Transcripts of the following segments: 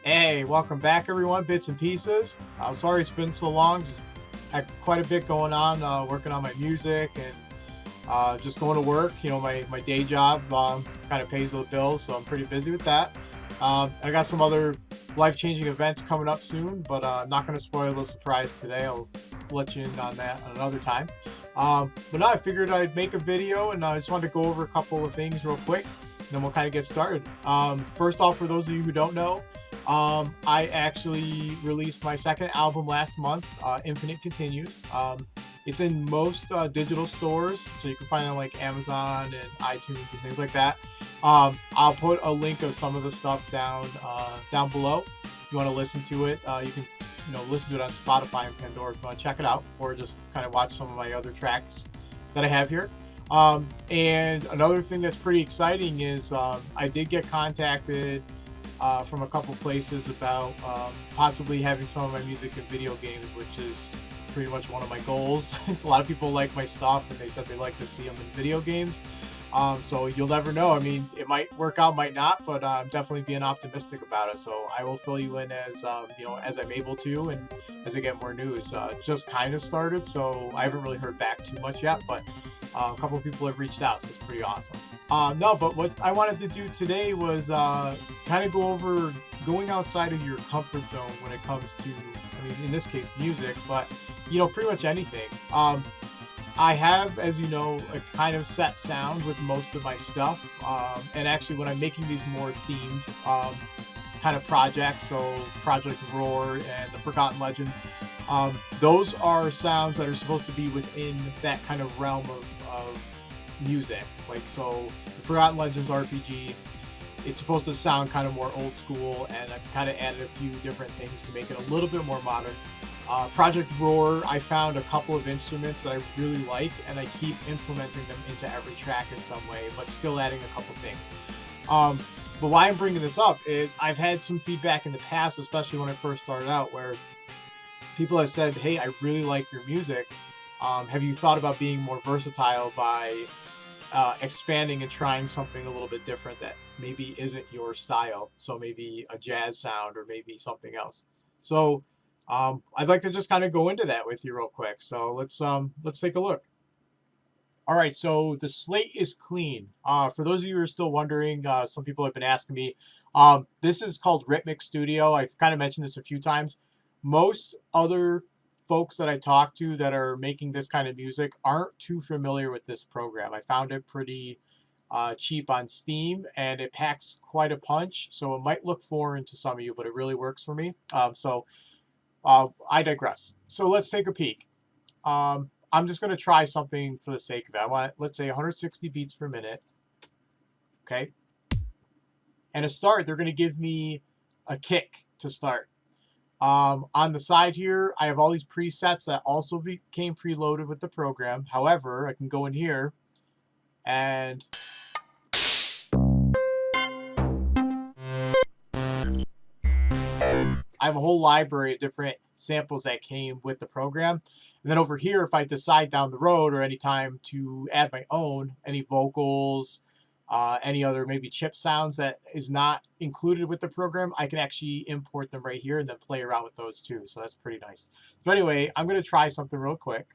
Hey, welcome back everyone, Bits and Pieces. Sorry it's been so long, just had quite a bit going on, working on my music and just going to work. You know, my day job kind of pays the bills, so I'm pretty busy with that. I got some other life-changing events coming up soon, but I'm not going to spoil the surprise today. I'll let you in on that another time. But now I figured I'd make a video, and I just wanted to go over a couple of things real quick, and then we'll kind of get started. First off, for those of you who don't know, I actually released my second album last month, Infinite Continues. It's in most digital stores, so you can find it on like Amazon and iTunes and things like that. I'll put a link of some of the stuff down below. If you want to listen to it, you can listen to it on Spotify and Pandora if you want to check it out, or just kind of watch some of my other tracks that I have here. And another thing that's pretty exciting is I did get contacted from a couple places about possibly having some of my music in video games, which is pretty much one of my goals. A lot of people like my stuff and they said they like to see them in video games. So you'll never know. I mean, it might work out, might not, but I'm definitely being optimistic about it. So I will fill you in as as I'm able to, and as I get more news. Just kind of started, so I haven't really heard back too much yet, but a couple of people have reached out, so it's pretty awesome. No, but what I wanted to do today was kind of go over going outside of your comfort zone when it comes to, I mean, in this case, music, but pretty much anything. I have, as you know, a kind of set sound with most of my stuff, and actually when I'm making these more themed kind of projects, so Project Roar and The Forgotten Legend, those are sounds that are supposed to be within that kind of realm of music. Like, so The Forgotten Legends RPG, it's supposed to sound kind of more old school, and I've kind of added a few different things to make it a little bit more modern. Project Roar, I found a couple of instruments that I really like, and I keep implementing them into every track in some way, but still adding a couple things. But why I'm bringing this up is I've had some feedback in the past, especially when I first started out, where people have said, hey, I really like your music. Have you thought about being more versatile by expanding and trying something a little bit different that maybe isn't your style? So maybe a jazz sound or maybe something else. So I'd like to just kind of go into that with you real quick. So let's take a look. All right, so the slate is clean. For those of you who are still wondering, some people have been asking me, this is called Rhythmic Studio. I've kind of mentioned this a few times. Most other folks that I talk to that are making this kind of music aren't too familiar with this program. I found it pretty cheap on Steam, and it packs quite a punch, so it might look foreign to some of you, but it really works for me. I digress. So let's take a peek. I'm just going to try something for the sake of it. I want, let's say, 160 beats per minute. Okay. And to start, they're going to give me a kick to start. On the side here, I have all these presets that also came preloaded with the program. However, I can go in here and I have a whole library of different samples that came with the program. And then over here, if I decide down the road or anytime to add my own, any vocals, any other maybe chip sounds that is not included with the program, I can actually import them right here and then play around with those too. So that's pretty nice. So anyway, I'm going to try something real quick.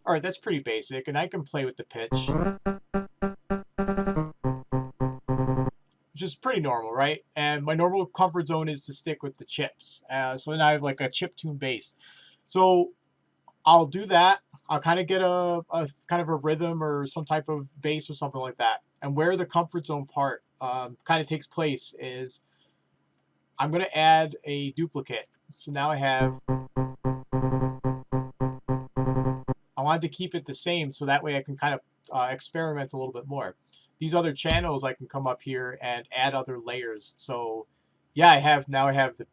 All right, that's pretty basic, and I can play with the pitch, which is pretty normal, right? And my normal comfort zone is to stick with the chips. So now I have like a chip tune bass. So I'll do that. I'll kind of get a kind of a rhythm or some type of bass or something like that. And where the comfort zone part kind of takes place is I'm going to add a duplicate. So now I have, I wanted to keep it the same so that way I can kind of experiment a little bit more. These other channels, I can come up here and add other layers. So yeah, I have the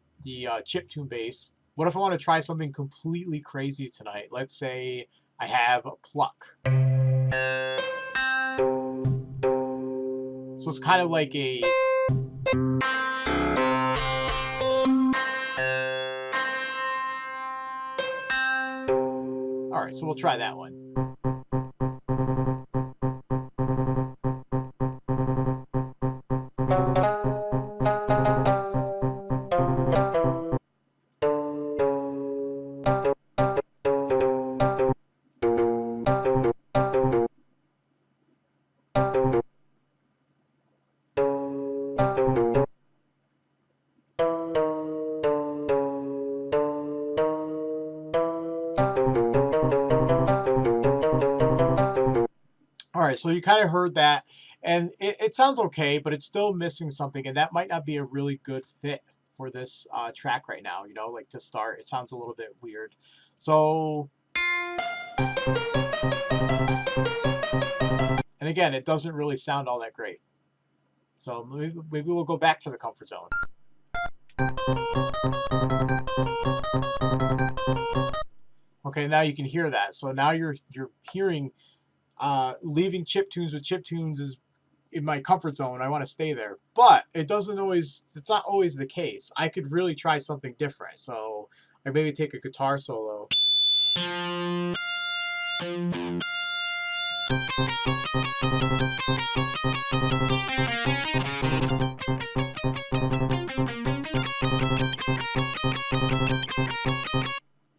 chiptune bass. What if I want to try something completely crazy tonight? Let's say I have a pluck. So it's kind of like a... All right, so we'll try that one. All right, so you kind of heard that, and it sounds okay, but it's still missing something, and that might not be a really good fit for this track right now, you know, like to start. It sounds a little bit weird. So, and again, it doesn't really sound all that great. So maybe we'll go back to the comfort zone. Okay, now you can hear that. So now you're hearing leaving chiptunes with chiptunes is in my comfort zone. I want to stay there, but it's not always the case. I could really try something different. So I maybe take a guitar solo.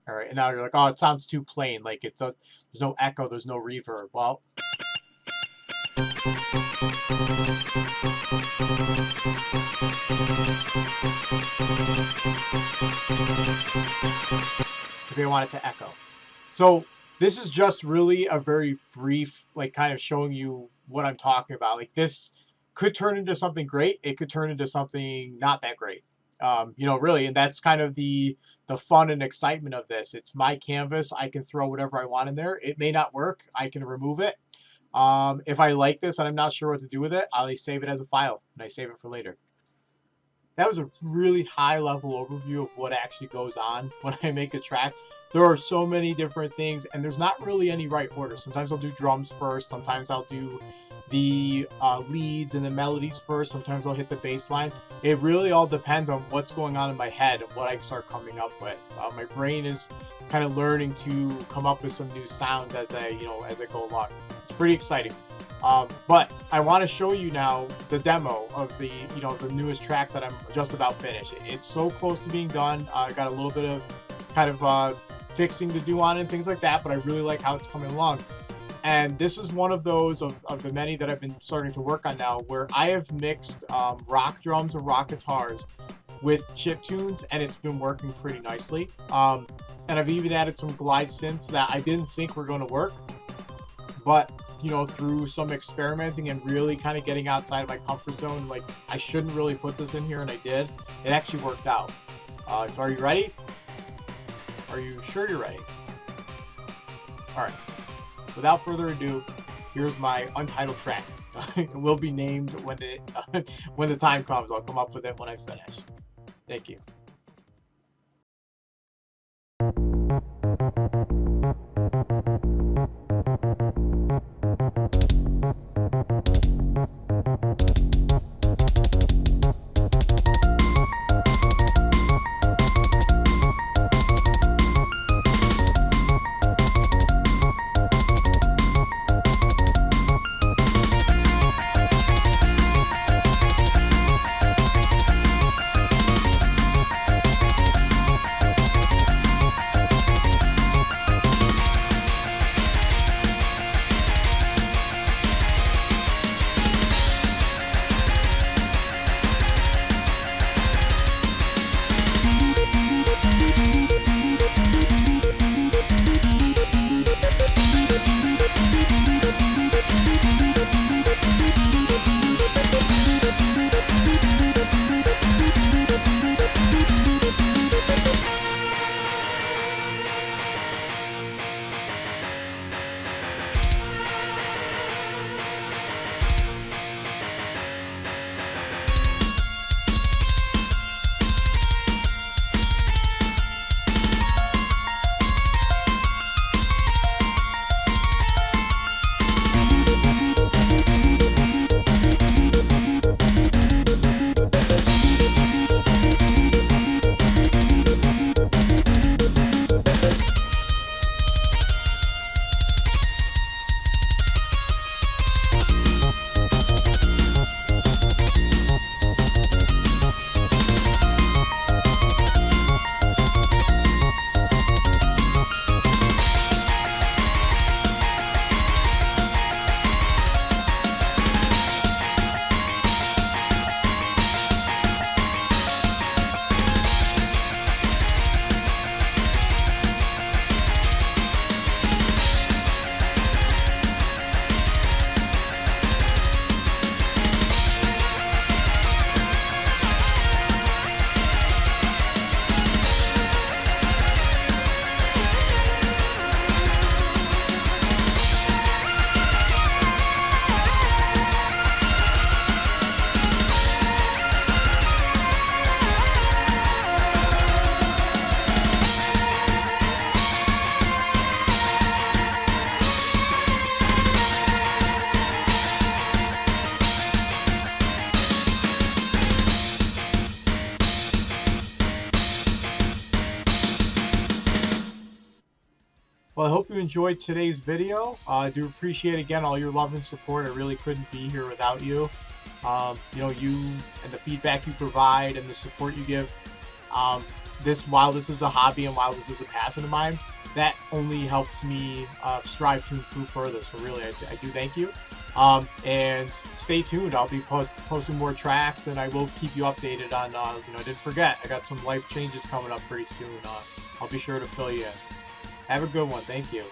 All right, and now you're like, oh, it sounds too plain. Like there's no echo, there's no reverb. Well, maybe I want it to echo. So this is just really a very brief, like kind of showing you what I'm talking about. Like this could turn into something great. It could turn into something not that great. You know, really, and that's kind of the fun and excitement of this. It's my canvas. I can throw whatever I want in there. It may not work. I can remove it. If I like this and I'm not sure what to do with it, I'll save it as a file and I save it for later. That was a really high level overview of what actually goes on when I make a track. There are so many different things, and there's not really any right order. Sometimes I'll do drums first. Sometimes I'll do the leads and the melodies first. Sometimes I'll hit the bass line. It really all depends on what's going on in my head and what I start coming up with. My brain is kind of learning to come up with some new sounds as I go along. It's pretty exciting. But I want to show you now the demo of the newest track that I'm just about finished. It's so close to being done. I got a little bit of kind of fixing to do on it and things like that, but I really like how it's coming along. And this is one of those of the many that I've been starting to work on now, where I have mixed rock drums and rock guitars with chiptunes, and it's been working pretty nicely. And I've even added some glide synths that I didn't think were going to work, but through some experimenting and really kind of getting outside of my comfort zone, like I shouldn't really put this in here, and I did. It actually worked out. So are you ready? Are you sure you're ready? All right. Without further ado, here's my untitled track. It will be named when the time comes. I'll come up with it when I finish. Thank you. Well, I hope you enjoyed today's video. I do appreciate, again, all your love and support. I really couldn't be here without you. You and the feedback you provide and the support you give. While this is a hobby and while this is a passion of mine, that only helps me strive to improve further. So really, I do thank you. And stay tuned. I'll be posting more tracks, and I will keep you updated on. Didn't forget, I got some life changes coming up pretty soon. I'll be sure to fill you in. Have a good one. Thank you.